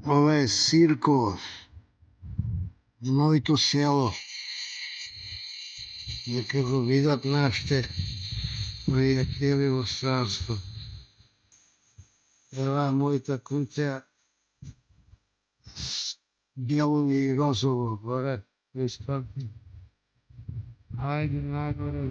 Ove circo, моето село, нека го видят нашите приятели в странство. Това е моята куца с бяло и розово горе. Хайде нагоре.